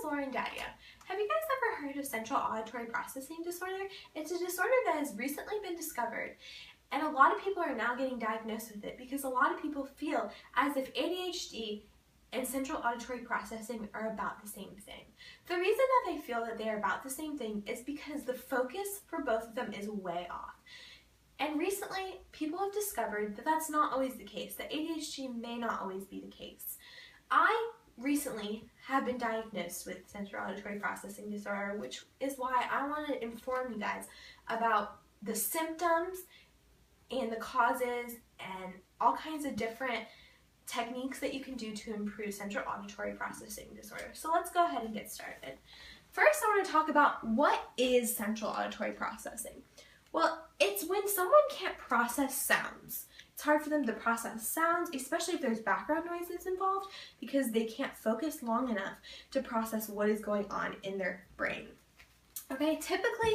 is Lauren Dadia. Have you guys ever heard of central auditory processing disorder? It's a disorder that has recently been discovered, and a lot of people are now getting diagnosed with it because a lot of people feel as if ADHD and central auditory processing are about the same thing. The reason that they feel that they are about the same thing is because the focus for both of them is way off. And recently, people have discovered that that's not always the case, that ADHD may not always be the case. I recently have been diagnosed with central auditory processing disorder, which is why I want to inform you guys about the symptoms and the causes and all kinds of different techniques that you can do to improve central auditory processing disorder. So let's go ahead and get started. First, I want to talk about what is central auditory processing. Well, it's when someone can't process sounds. It's hard for them to process sounds, especially if there's background noises involved, because they can't focus long enough to process what is going on in their brain. Okay, typically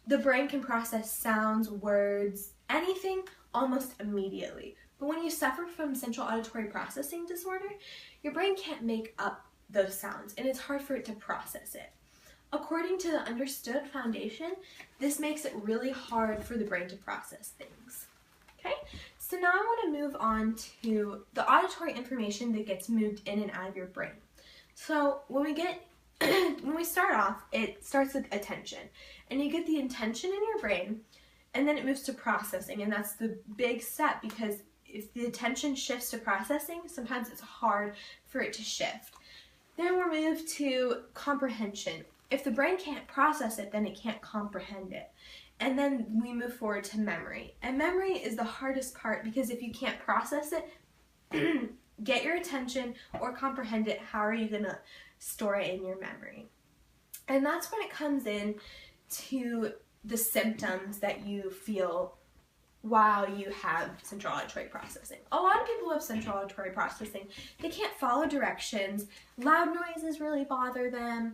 the brain can process sounds, words, anything almost immediately. But when you suffer from central auditory processing disorder, your brain can't make up those sounds and it's hard for it to process it. According to the Understood Foundation, this makes it really hard for the brain to process things. Okay, so now I want to move on to the auditory information that gets moved in and out of your brain. So when we start off, it starts with attention, and you get the intention in your brain, and then it moves to processing, and that's the big step because if the attention shifts to processing, sometimes it's hard for it to shift. Then we're moved to comprehension. If the brain can't process it, then it can't comprehend it. And then we move forward to memory. And memory is the hardest part because if you can't process it, get your attention, or comprehend it, how are you going to store it in your memory? And that's when it comes in to the symptoms that you feel while you have central auditory processing. A lot of people with central auditory processing, they can't follow directions, loud noises really bother them,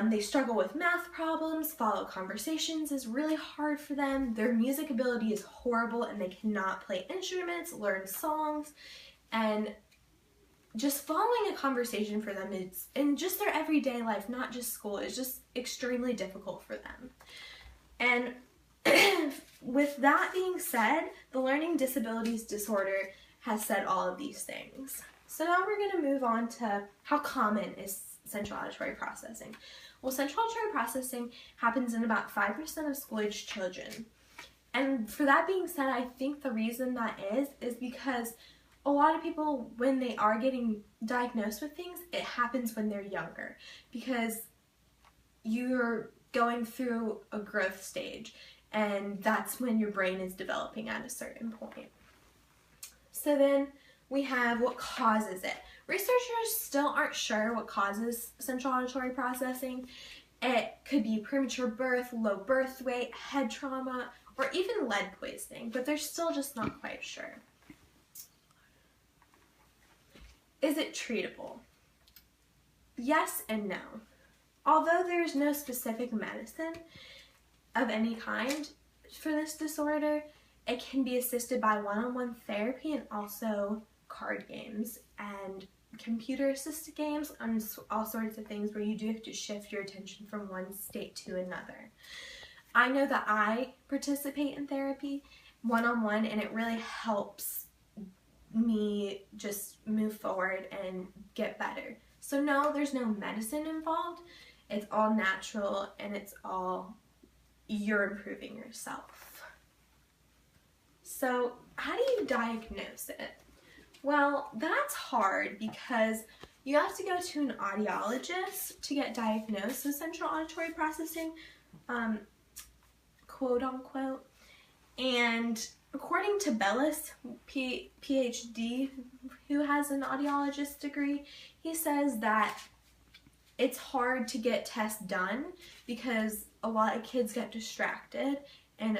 they struggle with math problems, follow conversations is really hard for them, their music ability is horrible and they cannot play instruments, learn songs, and just following a conversation for them is, in just their everyday life, not just school, is just extremely difficult for them. And with that being said, the Learning Disabilities Disorder has said all of these things. So now we're going to move on to how common is central auditory processing. Well, central auditory processing happens in about 5% of school-aged children. And for that being said, I think the reason that is because a lot of people, when they are getting diagnosed with things, it happens when they're younger because you're going through a growth stage and that's when your brain is developing at a certain point. So then we have what causes it. Researchers still aren't sure what causes central auditory processing. It could be premature birth, low birth weight, head trauma, or even lead poisoning, but they're still just not quite sure. Is it treatable? Yes and no. Although there's no specific medicine of any kind for this disorder, it can be assisted by one-on-one therapy and also card games and computer-assisted games and all sorts of things where you do have to shift your attention from one state to another. I know that I participate in therapy one-on-one and it really helps me just move forward and get better. So no, there's no medicine involved. It's all natural and it's all you're improving yourself. So how do you diagnose it? Well, that's hard because you have to go to an audiologist to get diagnosed with central auditory processing, quote unquote. And according to Bellis, PhD, who has an audiologist degree, he says that it's hard to get tests done because a lot of kids get distracted in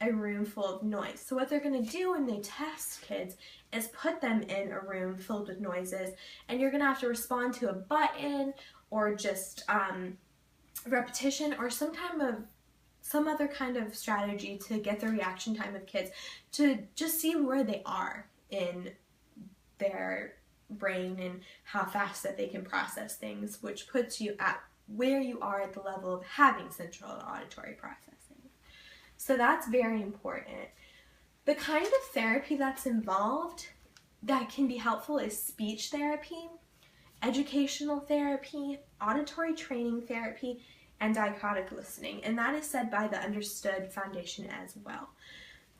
a room full of noise. So what they're going to do when they test kids is put them in a room filled with noises, and you're going to have to respond to a button or just repetition or some other kind of strategy to get the reaction time of kids to just see where they are in their brain and how fast that they can process things, which puts you at where you are at the level of having central auditory processing. So that's very important. The kind of therapy that's involved that can be helpful is speech therapy, educational therapy, auditory training therapy, and dichotic listening. And that is said by the Understood Foundation as well.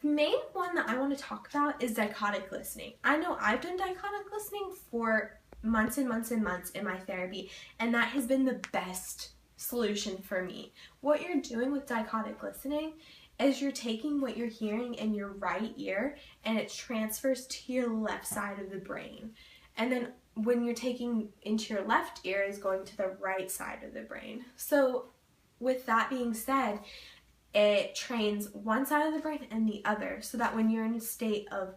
The main one that I want to talk about is dichotic listening. I know I've done dichotic listening for months and months and months in my therapy, and that has been the best solution for me. What you're doing with dichotic listening is you're taking what you're hearing in your right ear and it transfers to your left side of the brain. And then when you're taking into your left ear is going to the right side of the brain. So with that being said, it trains one side of the brain and the other, so that when you're in a state of,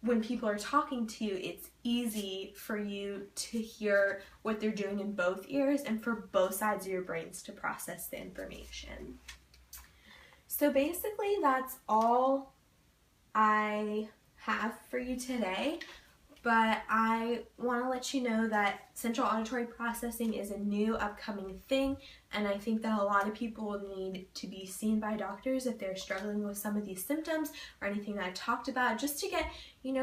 when people are talking to you, it's easy for you to hear what they're doing in both ears and for both sides of your brains to process the information. So basically that's all I have for you today. But I want to let you know that central auditory processing is a new upcoming thing, and I think that a lot of people will need to be seen by doctors if they're struggling with some of these symptoms or anything that I talked about, just to get,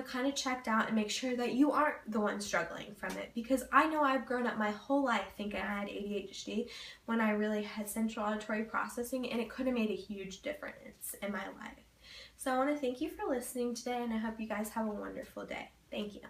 kind of checked out and make sure that you aren't the one struggling from it. Because I know I've grown up my whole life thinking I had ADHD when I really had central auditory processing, and it could have made a huge difference in my life. So I want to thank you for listening today, and I hope you guys have a wonderful day. Thank you.